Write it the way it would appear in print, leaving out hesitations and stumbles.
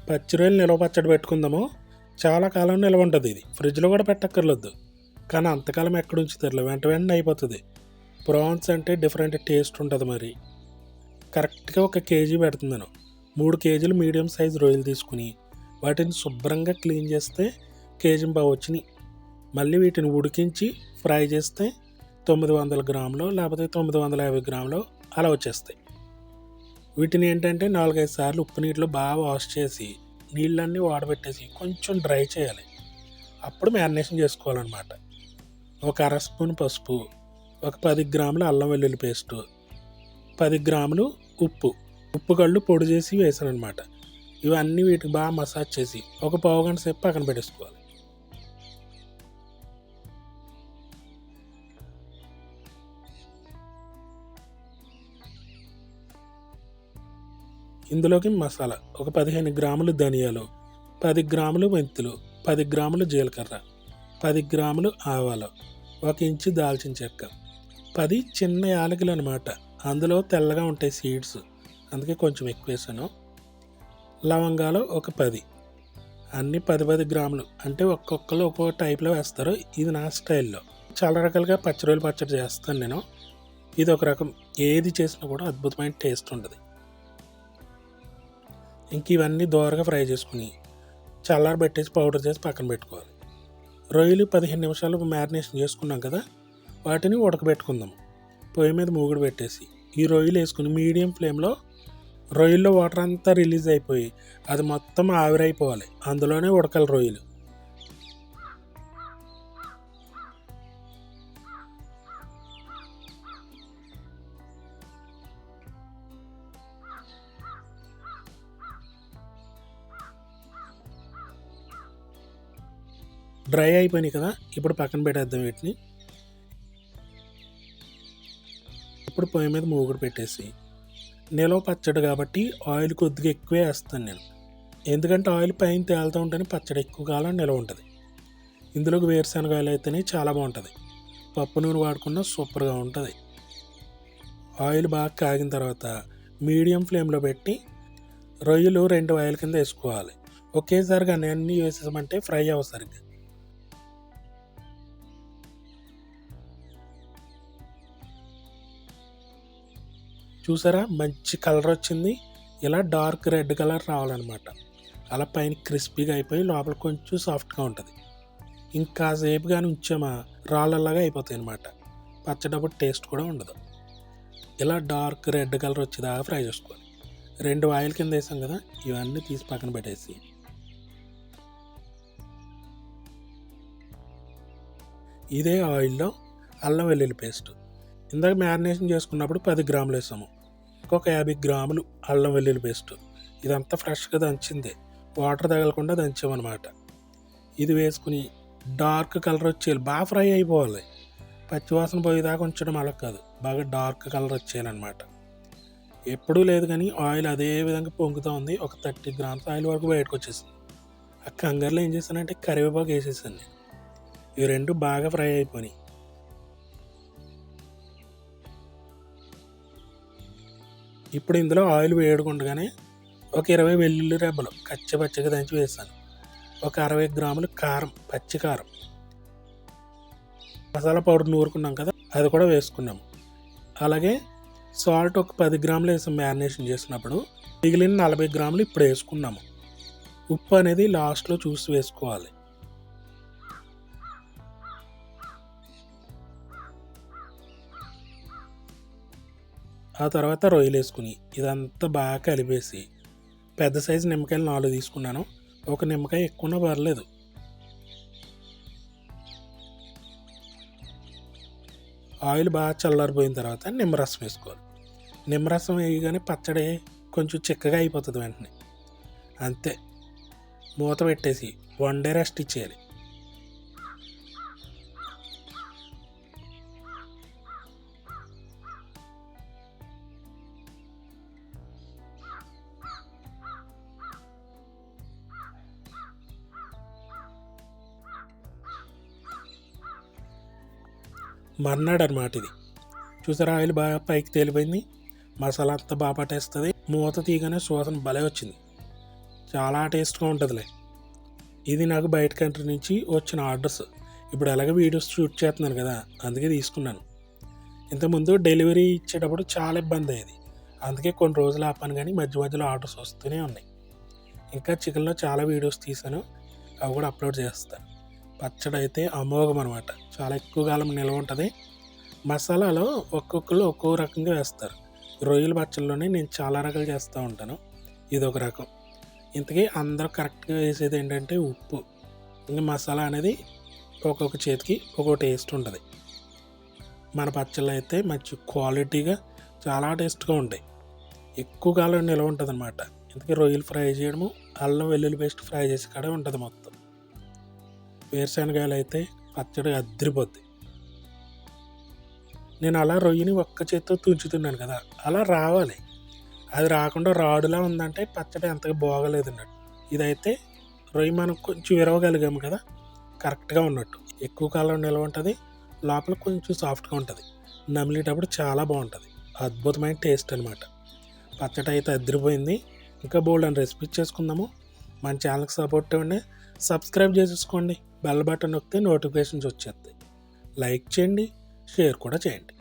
పచ్చి రొయ్యలు నిల్వ పచ్చడి పెట్టుకుందాము. చాలా కాలం నిల్వ ఉంటుంది. ఇది ఫ్రిడ్జ్లో కూడా పెట్టక్కర్లేదు. కానీ అంతకాలం ఎక్కడ ఉంచుతారులే, వెంట వెంటనే అయిపోతుంది. ప్రాన్స్ అంటే డిఫరెంట్ టేస్ట్ ఉంటుంది. మరి కరెక్ట్గా 1 కేజీ పెడుతున్నాను. 3 కేజీలు మీడియం సైజు రొయ్యలు తీసుకుని వాటిని శుభ్రంగా క్లీన్ చేస్తే కేజీ బాగా వచ్చినాయి. మళ్ళీ వీటిని ఉడికించి ఫ్రై చేస్తే 900 గ్రాములు లేకపోతే 950 గ్రాములు అలా వచ్చేస్తాయి. వీటిని ఏంటంటే 4-5 సార్లు ఉప్పు నీటిలో బాగా వాష్ చేసి నీళ్ళన్నీ వాడబెట్టేసి కొంచెం డ్రై చేయాలి. అప్పుడు మ్యారినేషన్ చేసుకోవాలన్నమాట. 1 అర స్పూన్ పసుపు, ఒక 10 గ్రాములు అల్లం వెల్లుల్లి పేస్టు, 10 గ్రాములు ఉప్పు కళ్ళు పొడి చేసి వేసాను అనమాట. ఇవన్నీ వీటికి బాగా మసాజ్ చేసి ఒక పావు గంట సేపు పక్కన పెట్టేసుకోవాలి. ఇందులోకి మసాలా ఒక 15 గ్రాములు ధనియాలు, 10 గ్రాములు మెంతులు, 10 గ్రాములు జీలకర్ర, 10 గ్రాములు ఆవాలు, 1 ఇంచు దాల్చిన చెక్క, 10 చిన్న యాలకులు అనమాట. అందులో తెల్లగా ఉంటాయి సీడ్స్, అందుకే కొంచెం ఎక్కువ వేసాను. లవంగాలు ఒక 10, అన్నీ 10 గ్రాములు. అంటే ఒక్కొక్కరు ఒక్కొక్క టైప్లో వేస్తారు. ఇది నా స్టైల్లో. చాలా రకాలుగా పచ్చి రొయ్యలు పచ్చడి చేస్తాను నేను. ఇది ఒక రకం. ఏది చేసినా కూడా అద్భుతమైన టేస్ట్ ఉంటుంది. ఇంక ఇవన్నీ దోరగా ఫ్రై చేసుకుని చల్లారబెట్టేసి పౌడర్ చేసి పక్కన పెట్టుకోవాలి. రొయ్యలు 15 నిమిషాలు మ్యారినేషన్ చేసుకున్నాం కదా, వాటిని ఉడకబెట్టుకుందాం. పొయ్యి మీద మూగుడు పెట్టేసి ఈ రొయ్యలు వేసుకుని మీడియం ఫ్లేమ్లో రొయ్యల్లో వాటర్ అంతా రిలీజ్ అయిపోయి అది మొత్తం ఆవిరైపోవాలి. అందులోనే ఉడకాలి రొయ్యలు. డ్రై అయిపోయినాయి కదా, ఇప్పుడు పక్కన పెట్టేద్దాం వీటిని. ఇప్పుడు పొయ్యి మీద మూగుడు పెట్టేసి నిలవ పచ్చడి కాబట్టి ఆయిల్ కొద్దిగా ఎక్కువే వేస్తాను నేను. ఎందుకంటే ఆయిల్ పైన తేలుతూ ఉంటేనే పచ్చడి ఎక్కువ కాలం నిలవ ఉంటుంది. ఇందులోకి వేరుశనగ ఆయిల్ అయితేనే చాలా బాగుంటుంది. పప్పు నూనె వాడుకున్నా సూపర్గా ఉంటుంది. ఆయిల్ బాగా కాగిన తర్వాత మీడియం ఫ్లేమ్లో పెట్టి రొయ్యలు 2 ఆయిల్ కింద వేసుకోవాలి. ఒకేసారిగా అన్నీ వేసేసామంటే ఫ్రై అవ్వసరిగ్గా. చూసారా, మంచి కలర్ వచ్చింది. ఇలా డార్క్ రెడ్ కలర్ రావాలన్నమాట. అలా పైన క్రిస్పీగా అయిపోయి లోపల కొంచెం సాఫ్ట్గా ఉంటుంది. ఇంకా సేపు కానీ ఉంచామా రాళ్ళలాగా అయిపోతాయి అన్నమాట. పచ్చడప్పుడు టేస్ట్ కూడా ఉండదు. ఇలా డార్క్ రెడ్ కలర్ వచ్చేదాకా ఫ్రై చేసుకోవాలి. 2 ఆయిల్ కింద వేసాం కదా, ఇవన్నీ తీసి పక్కన పెట్టేసి ఇదే ఆయిల్లో అల్లం వెల్లుల్లి పేస్ట్ ఇందాక మ్యారినేషన్ చేసుకున్నప్పుడు 10 గ్రాములు వేసాము. ఇంకొక 50 గ్రాములు అల్లం వెల్లుల్లి పేస్ట్. ఇదంతా ఫ్రెష్గా దంచిందే, వాటర్ తగలకుండా దంచామన్నమాట. ఇది వేసుకుని డార్క్ కలర్ వచ్చేయాలి, బాగా ఫ్రై అయిపోవాలి. పచ్చివాసన పోయేదాకా ఉంచడం అలా కాదు, బాగా డార్క్ కలర్ వచ్చేయాలన్నమాట. ఎప్పుడూ లేదు కానీ ఆయిల్ అదే విధంగా పొంగుతూ ఉంది. ఒక 30 గ్రామ్స్ ఆయిల్ వరకు బయటకు వచ్చేసింది. ఆ కంగారులో ఏం చేశానంటే కరివేపాకు వేసేసాను. ఇవి 2 బాగా ఫ్రై అయిపోయినాయి. ఇప్పుడు ఇందులో ఆయిల్ వేడుకుండగానే ఒక 20 వెల్లుల్లి రెబ్బలు పచ్చిగా దంచి వేసాను. ఒక 60 గ్రాములు కారం, పచ్చి కారం, మసాలా పౌడర్ నూరుకున్నాం కదా అది కూడా వేసుకున్నాము. అలాగే సాల్ట్ ఒక 10 గ్రాములు వేసాం మ్యారినేషన్ చేసినప్పుడు. మిగిలిన 40 గ్రాములు ఇప్పుడు వేసుకున్నాము. ఉప్పు అనేది లాస్ట్లో చూసి వేసుకోవాలి. ఆ తర్వాత రొయ్యలు వేసుకుని ఇదంతా బాగా కలిపేసి పెద్ద సైజు నిమ్మకాయలు 4 తీసుకున్నాను. ఒక నిమ్మకాయ ఎక్కువనా పర్లేదు. ఆయిల్ బాగా చల్లారిపోయిన తర్వాత నిమ్మరసం వేసుకోవాలి. నిమ్మరసం వేయగానే పచ్చడి కొంచెం చిక్కగా అయిపోతుంది వెంటనే. అంతే, మూత పెట్టేసి 1 డే రెస్ట్ ఇచ్చేయాలి. మర్నాడు అనమాట ఇది. చూసారా, ఆయిల్ బాగా పైకి తేలిపోయింది, మసాలా అంతా బాగా పట్టేస్తుంది. మూత తీయగానే సువాసన భలే వచ్చింది. చాలా టేస్ట్గా ఉంటుందిలే. ఇది నాకు బయట కంట్రీ నుంచి వచ్చిన ఆర్డర్స్. ఇప్పుడు ఎలాగ వీడియోస్ షూట్ చేస్తున్నాను కదా, అందుకే తీసుకున్నాను. ఇంతకుముందు డెలివరీ ఇచ్చేటప్పుడు చాలా ఇబ్బంది అయ్యేది, అందుకే కొన్ని రోజులు ఆపాను. కానీ మధ్య మధ్యలో ఆర్డర్స్ వస్తూనే ఉన్నాయి. ఇంకా చికెన్లో చాలా వీడియోస్ తీసాను, అవి కూడా అప్లోడ్ చేస్తాను. పచ్చడి అయితే అమోఘం అనమాట, చాలా ఎక్కువ కాలం నిల్వ ఉంటుంది. మసాలాలో ఒక్కొక్కరు ఒక్కో రకంగా వేస్తారు. రొయ్యల పచ్చళ్ళలోనే నేను చాలా రకాలు చేస్తూ ఉంటాను, ఇది ఒక రకం. ఇంతకీ అందరూ కరెక్ట్గా వేసేది ఏంటంటే ఉప్పు. ఇంకా మసాలా అనేది ఒక్కొక్క చేతికి ఒక్కొక్క టేస్ట్ ఉంటుంది. మన పచ్చళ్ళు అయితే మంచి క్వాలిటీగా చాలా టేస్ట్గా ఉంటాయి, ఎక్కువ కాలం నిల్వ ఉంటుంది అనమాట. ఇంతకీ రొయ్యలు ఫ్రై చేయడము, అల్లం వెల్లుల్లి పేస్ట్ ఫ్రై చేసి కాడే ఉంటుంది మొత్తం. వేరుశనగాయలు అయితే పచ్చడి అద్దరిపోద్ది. నేను అలా రొయ్యని ఒక్క చేత్తో తుంచుతున్నాను కదా, అలా రావాలి. అది రాకుండా రాడులా ఉందంటే పచ్చడి అంతగా బాగలేదు అన్నట్టు. ఇదైతే రొయ్య మనం కొంచెం విరవగలిగాము కదా, కరెక్ట్గా ఉన్నట్టు. ఎక్కువ కాలం నిల్వ ఉంటుంది, లోపల కొంచెం సాఫ్ట్గా ఉంటుంది, నమిలేటప్పుడు చాలా బాగుంటుంది. అద్భుతమైన టేస్ట్ అనమాట. పచ్చడి అయితే అద్దరిపోయింది. ఇంకా బోల్డ్ అని రెసిపీ చేసుకుందాము. మన ఛానల్కి సపోర్ట్ ఇవ్వండి, సబ్స్క్రైబ్ చేసేసుకోండి, బెల్ బటన్ నొక్కితే నోటిఫికేషన్స్ వచ్చేస్తాయి. లైక్ చేయండి, షేర్ కూడా చేయండి.